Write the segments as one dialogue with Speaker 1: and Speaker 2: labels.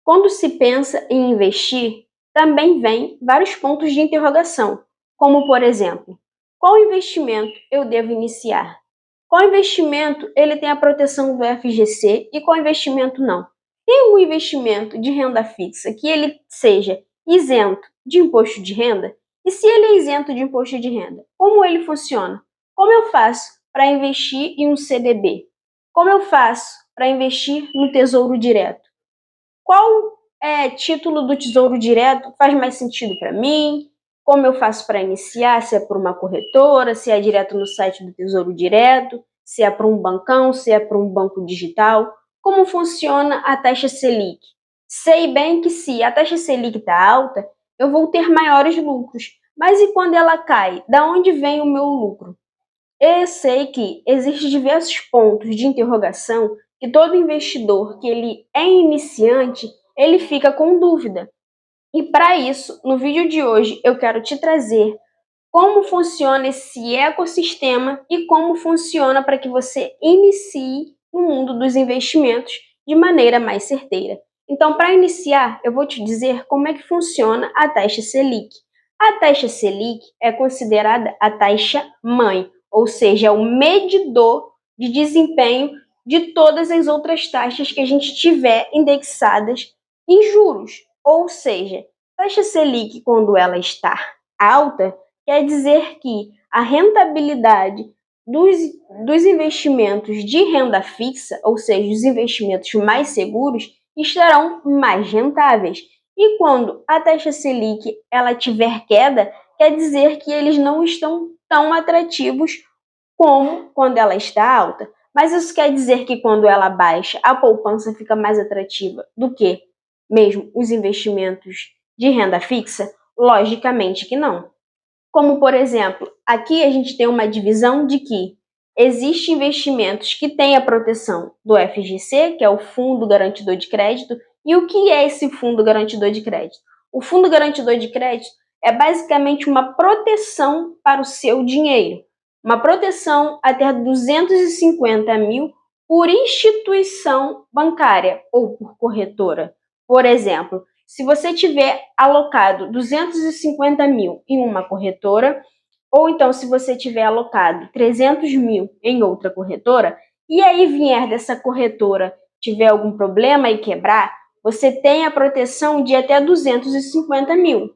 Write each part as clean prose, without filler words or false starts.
Speaker 1: Quando se pensa em investir, também vem vários pontos de interrogação, como por exemplo, qual investimento eu devo iniciar? Qual investimento ele tem a proteção do FGC e qual investimento não? Tem um investimento de renda fixa que ele seja isento de imposto de renda? E se ele é isento de imposto de renda, como ele funciona? Como eu faço para investir em um CDB? Como eu faço para investir no Tesouro Direto? Qual título do Tesouro Direto faz mais sentido para mim? Como eu faço para iniciar? Se é por uma corretora, se é direto no site do Tesouro Direto, se é para um bancão, se é para um banco digital? Como funciona a taxa Selic? Sei bem que se a taxa Selic está alta, eu vou ter maiores lucros. Mas e quando ela cai? Da onde vem o meu lucro? Eu sei que existem diversos pontos de interrogação que todo investidor que ele é iniciante, ele fica com dúvida. E para isso, no vídeo de hoje, eu quero te trazer como funciona esse ecossistema e como funciona para que você inicie no mundo dos investimentos de maneira mais certeira. Então, para iniciar, eu vou te dizer como é que funciona a taxa Selic. A taxa Selic é considerada a taxa mãe, ou seja, é o medidor de desempenho de todas as outras taxas que a gente tiver indexadas em juros. Ou seja, a taxa Selic, quando ela está alta, quer dizer que a rentabilidade dos investimentos de renda fixa, ou seja, os investimentos mais seguros, estarão mais rentáveis. E quando a taxa Selic ela tiver queda, quer dizer que eles não estão tão atrativos como quando ela está alta. Mas isso quer dizer que quando ela baixa, a poupança fica mais atrativa do que mesmo os investimentos de renda fixa? Logicamente que não. Como, por exemplo, aqui a gente tem uma divisão de que existem investimentos que têm a proteção do FGC, que é o Fundo Garantidor de Crédito. E o que é esse Fundo Garantidor de Crédito? O Fundo Garantidor de Crédito é basicamente uma proteção para o seu dinheiro. Uma proteção até 250 mil por instituição bancária ou por corretora. Por exemplo, se você tiver alocado 250 mil em uma corretora, ou então se você tiver alocado 300 mil em outra corretora, e aí vier dessa corretora tiver algum problema e quebrar, você tem a proteção de até 250 mil.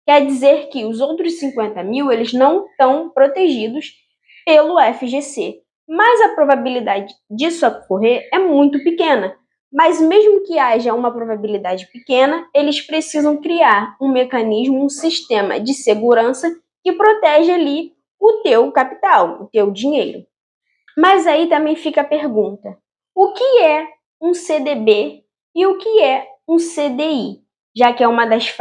Speaker 1: Quer dizer que os outros 50 mil, eles não estão protegidos pelo FGC. Mas a probabilidade disso ocorrer é muito pequena. Mas mesmo que haja uma probabilidade pequena, eles precisam criar um mecanismo, um sistema de segurança que protege ali o teu capital, o teu dinheiro. Mas aí também fica a pergunta: o que é um CDB e o que é um CDI? Já que é uma das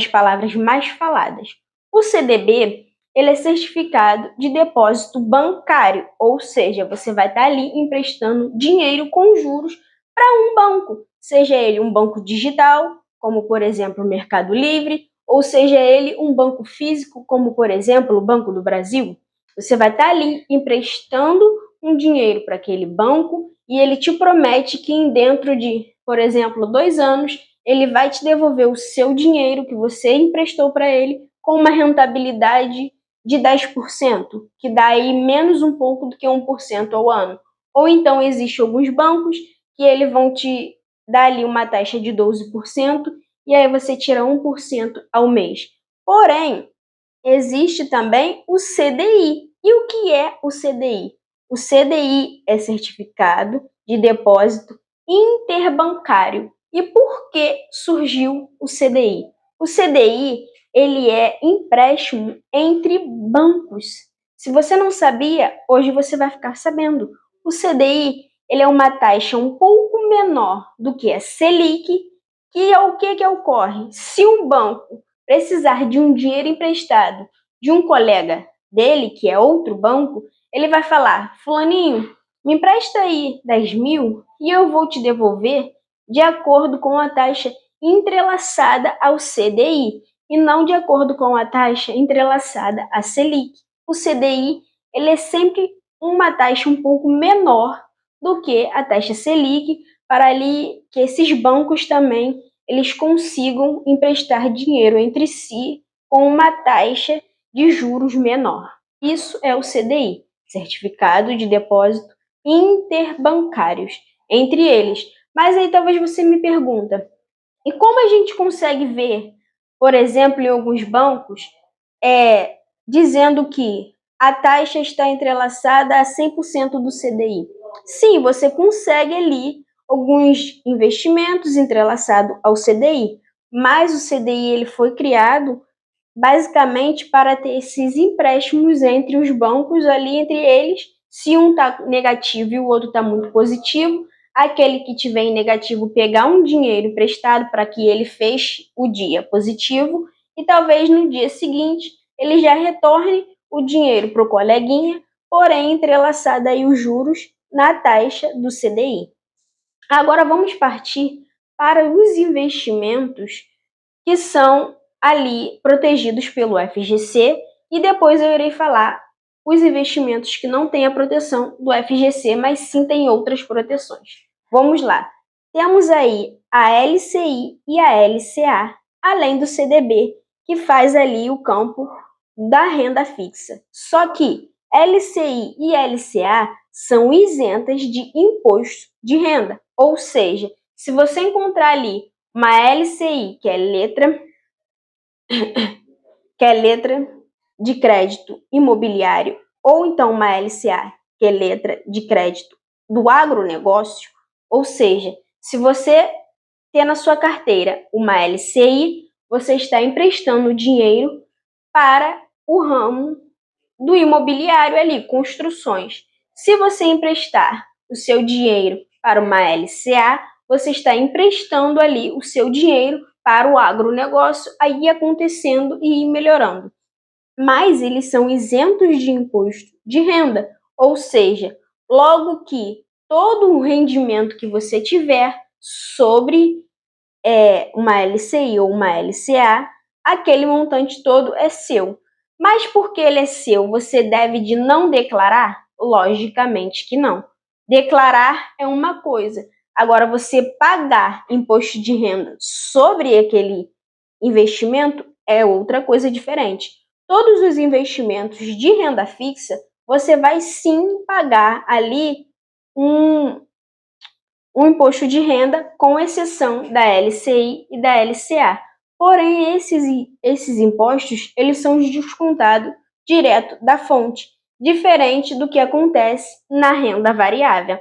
Speaker 1: palavras mais faladas. O CDB ele é certificado de depósito bancário, ou seja, você vai estar ali emprestando dinheiro com juros para um banco, seja ele um banco digital, como por exemplo o Mercado Livre, ou seja ele um banco físico, como por exemplo o Banco do Brasil. Você vai estar ali emprestando um dinheiro para aquele banco e ele te promete que dentro de, por exemplo, 2 anos, ele vai te devolver o seu dinheiro que você emprestou para ele com uma rentabilidade de 10%, que dá aí menos um pouco do que 1% ao ano. Ou então existem alguns bancos que eles vão te dar ali uma taxa de 12% e aí você tira 1% ao mês. Porém, existe também o CDI. E o que é o CDI? O CDI é Certificado de Depósito Interbancário. E por que surgiu o CDI? O CDI ele é empréstimo entre bancos. Se você não sabia, hoje você vai ficar sabendo. O CDI ele é uma taxa um pouco menor do que a Selic, que é o que ocorre? Se um banco precisar de um dinheiro emprestado de um colega dele, que é outro banco, ele vai falar: fulaninho, me empresta aí 10 mil e eu vou te devolver de acordo com a taxa entrelaçada ao CDI e não de acordo com a taxa entrelaçada à Selic. O CDI ele é sempre uma taxa um pouco menor do que a taxa Selic para ali que esses bancos também eles consigam emprestar dinheiro entre si com uma taxa de juros menor. Isso é o CDI, Certificado de Depósito Interbancários, entre eles. Mas aí talvez você me pergunta, e como a gente consegue ver, por exemplo, em alguns bancos, dizendo que a taxa está entrelaçada a 100% do CDI? Sim, você consegue ali alguns investimentos entrelaçados ao CDI, mas o CDI ele foi criado basicamente para ter esses empréstimos entre os bancos ali, entre eles, se um está negativo e o outro está muito positivo, aquele que tiver em negativo pegar um dinheiro emprestado para que ele feche o dia positivo e talvez no dia seguinte ele já retorne o dinheiro para o coleguinha, porém entrelaçado aí os juros na taxa do CDI. Agora vamos partir para os investimentos que são ali protegidos pelo FGC e depois eu irei falar os investimentos que não têm a proteção do FGC, mas sim tem outras proteções. Vamos lá. Temos aí a LCI e a LCA, além do CDB, que faz ali o campo da renda fixa. Só que LCI e LCA são isentas de imposto de renda. Ou seja, se você encontrar ali uma LCI, que é letra de crédito imobiliário, ou então uma LCA, que é letra de crédito do agronegócio, ou seja, se você ter na sua carteira uma LCI, você está emprestando dinheiro para o ramo do imobiliário ali, construções. Se você emprestar o seu dinheiro para uma LCA, você está emprestando ali o seu dinheiro para o agronegócio, aí acontecendo e melhorando. Mas eles são isentos de imposto de renda, ou seja, logo que todo o rendimento que você tiver sobre uma LCI ou uma LCA, aquele montante todo é seu. Mas porque ele é seu, você deve de não declarar? Logicamente que não. Declarar é uma coisa. Agora, você pagar imposto de renda sobre aquele investimento é outra coisa diferente. Todos os investimentos de renda fixa, você vai sim pagar ali um imposto de renda, com exceção da LCI e da LCA. Porém, esses impostos, eles são descontados direto da fonte, diferente do que acontece na renda variável.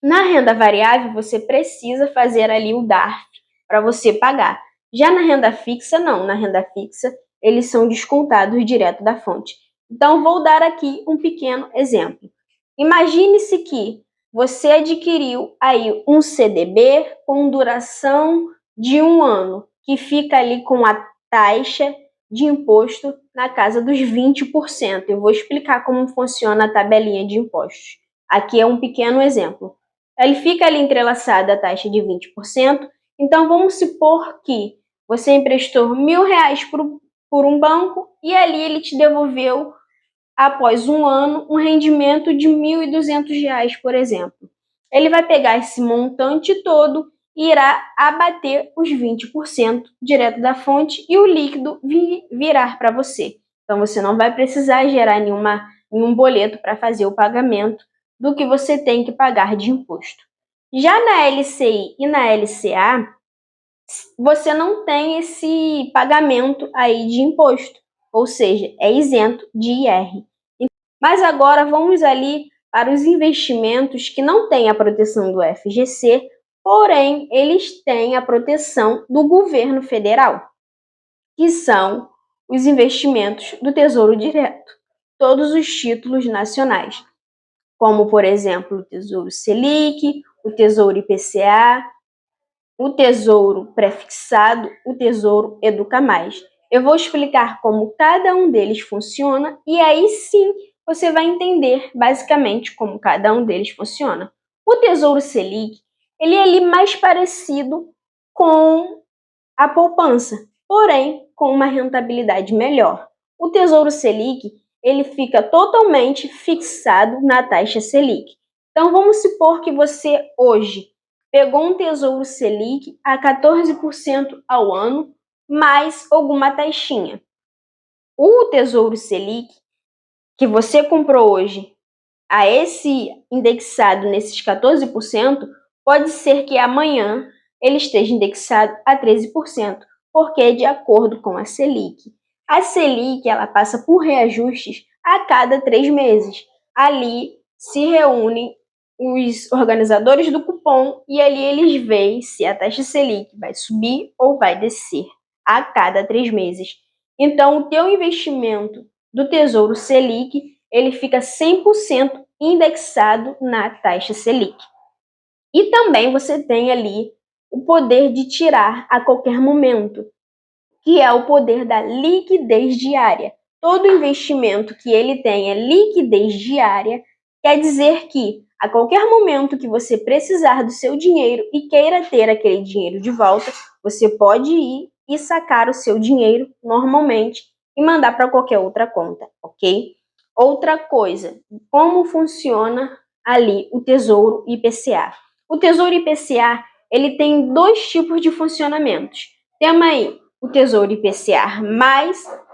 Speaker 1: Na renda variável, você precisa fazer ali o DARF para você pagar. Já na renda fixa, não. Na renda fixa, eles são descontados direto da fonte. Então, vou dar aqui um pequeno exemplo. Imagine-se que você adquiriu aí um CDB com duração de 1 ano, que fica ali com a taxa de imposto na casa dos 20%. Eu vou explicar como funciona a tabelinha de impostos. Aqui é um pequeno exemplo. Ele fica ali entrelaçado a taxa de 20%. Então, vamos supor que você emprestou R$1.000 por um banco e ali ele te devolveu, após 1 ano, um rendimento de R$1.200, por exemplo. Ele vai pegar esse montante todo e irá abater os 20% direto da fonte e o líquido virar para você. Então, você não vai precisar gerar nenhum boleto para fazer o pagamento do que você tem que pagar de imposto. Já na LCI e na LCA, você não tem esse pagamento aí de imposto, ou seja, é isento de IR. Mas agora vamos ali para os investimentos que não têm a proteção do FGC, porém eles têm a proteção do governo federal, que são os investimentos do Tesouro Direto, todos os títulos nacionais, como, por exemplo, o Tesouro Selic, o Tesouro IPCA, o Tesouro Prefixado, o Tesouro Educa Mais. Eu vou explicar como cada um deles funciona e aí sim você vai entender basicamente como cada um deles funciona. O Tesouro Selic, ele é ali mais parecido com a poupança, porém com uma rentabilidade melhor. O Tesouro Selic, ele fica totalmente fixado na taxa Selic. Então vamos supor que você hoje pegou um Tesouro Selic a 14% ao ano, mais alguma taxinha. O Tesouro Selic que você comprou hoje, a esse indexado nesses 14%, pode ser que amanhã ele esteja indexado a 13%, porque é de acordo com a Selic. A Selic ela passa por reajustes a cada 3 meses. Ali se reúnem os organizadores do cupom e ali eles veem se a taxa Selic vai subir ou vai descer a cada 3 meses. Então, o teu investimento do Tesouro Selic, ele fica 100% indexado na taxa Selic. E também você tem ali o poder de tirar a qualquer momento, que é o poder da liquidez diária. Todo investimento que ele tenha liquidez diária quer dizer que a qualquer momento que você precisar do seu dinheiro e queira ter aquele dinheiro de volta, você pode ir e sacar o seu dinheiro normalmente e mandar para qualquer outra conta, ok? Outra coisa, como funciona ali o Tesouro IPCA? O Tesouro IPCA, ele tem 2 tipos de funcionamentos. Temos aí o Tesouro IPCA+,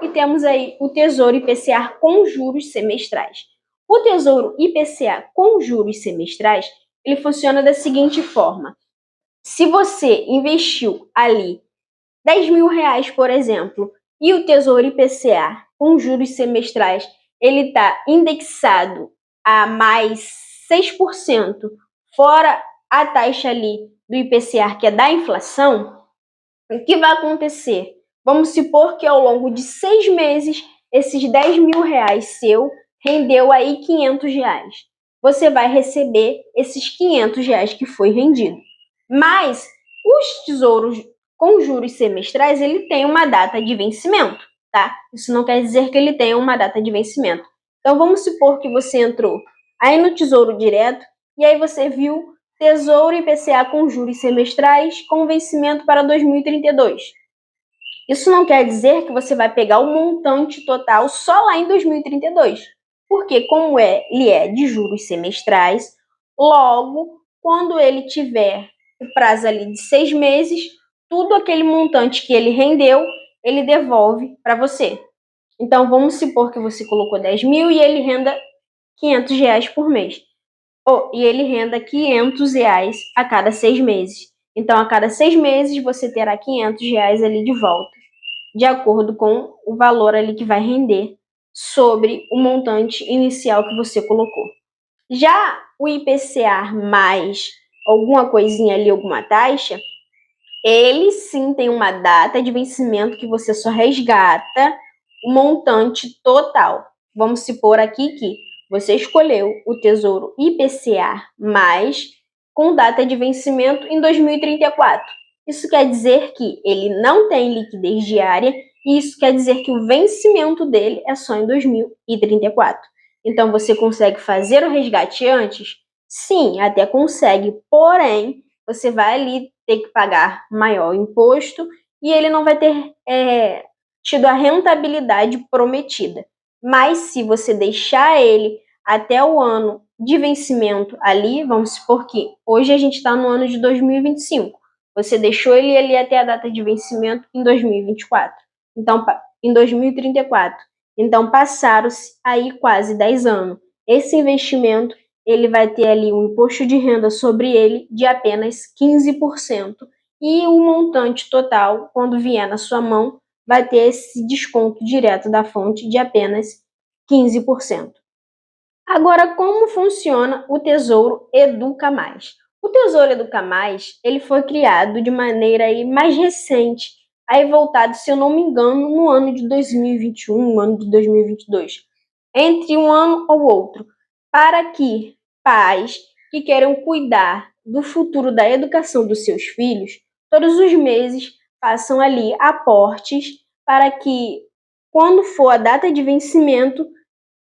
Speaker 1: e temos aí o Tesouro IPCA com juros semestrais. O Tesouro IPCA com juros semestrais, ele funciona da seguinte forma. Se você investiu ali R$10.000, por exemplo, e o Tesouro IPCA com juros semestrais, ele está indexado a mais 6%, fora a taxa ali do IPCA, que é da inflação, o que vai acontecer? Vamos supor que ao longo de 6 meses, esses R$10.000 seu rendeu aí R$500. Você vai receber esses R$500 que foi rendido. Mas os tesouros com juros semestrais, ele tem uma data de vencimento, tá? Isso não quer dizer que ele tenha uma data de vencimento. Então vamos supor que você entrou aí no Tesouro Direto e aí você viu Tesouro IPCA com juros semestrais com vencimento para 2032. Isso não quer dizer que você vai pegar o montante total só lá em 2032, porque como ele é de juros semestrais, logo, quando ele tiver o prazo ali de 6 meses, tudo aquele montante que ele rendeu, ele devolve para você. Então, vamos supor que você colocou 10 mil e ele renda R$500 por mês. E ele renda R$500 a cada 6 meses. Então, a cada 6 meses, você terá R$500 ali de volta, de acordo com o valor ali que vai render sobre o montante inicial que você colocou. Já o IPCA mais alguma coisinha ali, alguma taxa, ele sim tem uma data de vencimento que você só resgata o montante total. Vamos supor aqui que você escolheu o Tesouro IPCA+, com data de vencimento em 2034. Isso quer dizer que ele não tem liquidez diária e isso quer dizer que o vencimento dele é só em 2034. Então, você consegue fazer o resgate antes? Sim, até consegue, porém, você vai ali ter que pagar maior imposto e ele não vai ter tido a rentabilidade prometida. Mas se você deixar ele até o ano de vencimento ali, vamos supor que hoje a gente está no ano de 2025, você deixou ele ali até a data de vencimento em 2024, então em 2034, então passaram-se aí quase 10 anos. Esse investimento ele vai ter ali um imposto de renda sobre ele de apenas 15% e o montante total, quando vier na sua mão, vai ter esse desconto direto da fonte de apenas 15%. Agora, como funciona o Tesouro Educa Mais? O Tesouro Educa Mais, ele foi criado de maneira aí mais recente, aí voltado, se eu não me engano, no ano de 2021, no ano de 2022, entre um ano ou outro, para que pais que queiram cuidar do futuro da educação dos seus filhos, todos os meses façam ali aportes para que, quando for a data de vencimento,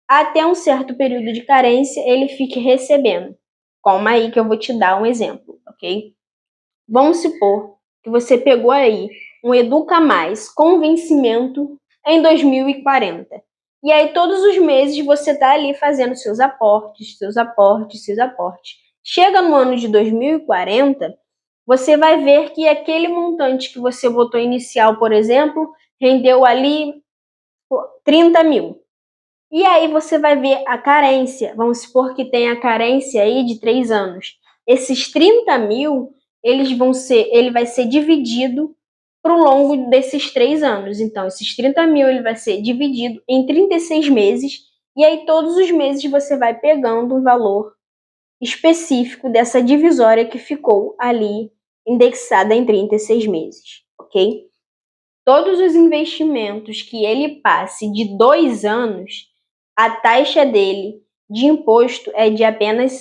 Speaker 1: até um certo período de carência, ele fique recebendo. Calma aí que eu vou te dar um exemplo, ok? Vamos supor que você pegou aí um Educa Mais com vencimento em 2040. E aí todos os meses você está ali fazendo seus aportes, seus aportes, seus aportes. Chega no ano de 2040, você vai ver que aquele montante que você botou inicial, por exemplo, rendeu ali 30 mil. E aí você vai ver a carência. Vamos supor que tem a carência aí de 3 anos. Esses 30 mil, ele vai ser dividido pro longo desses 3 anos. Então, esses 30 mil ele vai ser dividido em 36 meses. E aí, todos os meses você vai pegando um valor específico dessa divisória que ficou ali indexada em 36 meses, ok? Todos os investimentos que ele passe de 2 anos, a taxa dele de imposto é de apenas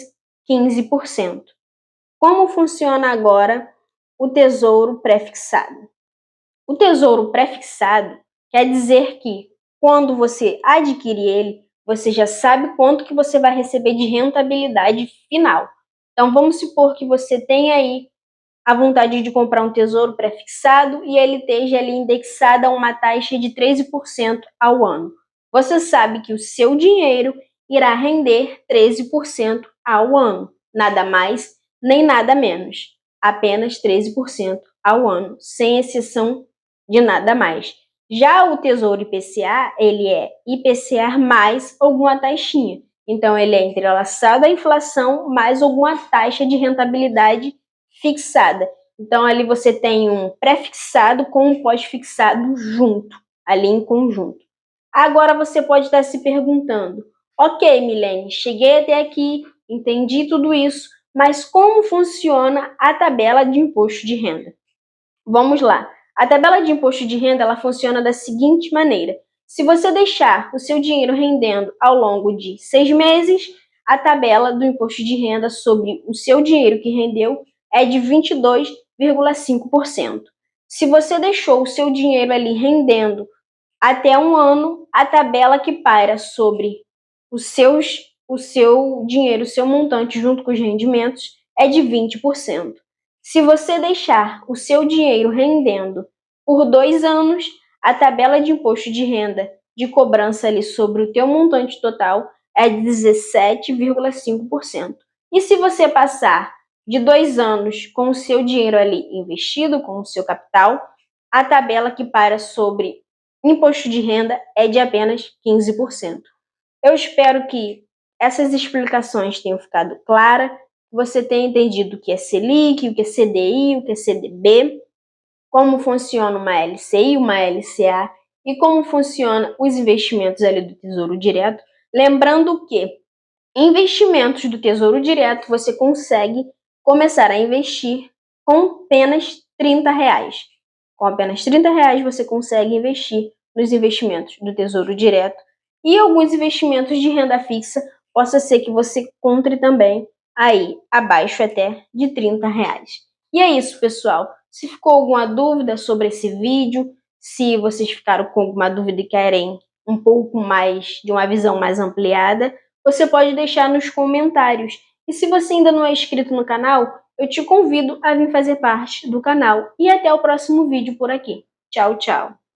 Speaker 1: 15%. Como funciona agora o tesouro pré-fixado? O tesouro pré-fixado quer dizer que, quando você adquire ele, você já sabe quanto que você vai receber de rentabilidade final. Então, vamos supor que você tenha aí a vontade de comprar um tesouro pré-fixado e ele esteja ali indexado a uma taxa de 13% ao ano. Você sabe que o seu dinheiro irá render 13% ao ano, nada mais nem nada menos, apenas 13% ao ano, sem exceção de nada mais. Já o Tesouro IPCA, ele é IPCA mais alguma taxinha. Então, ele é entrelaçado à inflação mais alguma taxa de rentabilidade fixada. Então, ali você tem um pré-fixado com um pós-fixado junto, ali em conjunto. Agora você pode estar se perguntando, ok, Milene, cheguei até aqui, entendi tudo isso, mas como funciona a tabela de imposto de renda? Vamos lá. A tabela de imposto de renda ela funciona da seguinte maneira. Se você deixar o seu dinheiro rendendo ao longo de 6 meses, a tabela do imposto de renda sobre o seu dinheiro que rendeu é de 22,5%. Se você deixou o seu dinheiro ali rendendo até um ano, a tabela que paira sobre o seu dinheiro, o seu montante junto com os rendimentos é de 20%. Se você deixar o seu dinheiro rendendo por 2 anos, a tabela de imposto de renda de cobrança ali sobre o teu montante total é de 17,5%. E se você passar de 2 anos com o seu dinheiro ali investido, com o seu capital, a tabela que para sobre imposto de renda é de apenas 15%. Eu espero que essas explicações tenham ficado claras, que você tenha entendido o que é Selic, o que é CDI, o que é CDB, como funciona uma LCI, uma LCA e como funcionam os investimentos ali do Tesouro Direto. Lembrando que investimentos do Tesouro Direto você consegue começar a investir com apenas R$30. Com apenas R$30 você consegue investir nos investimentos do Tesouro Direto e alguns investimentos de renda fixa, possa ser que você encontre também aí abaixo até de R$30. E é isso, pessoal. Se ficou alguma dúvida sobre esse vídeo, se vocês ficaram com alguma dúvida e querem um pouco mais de uma visão mais ampliada, você pode deixar nos comentários. E se você ainda não é inscrito no canal, eu te convido a vir fazer parte do canal. E até o próximo vídeo por aqui. Tchau, tchau!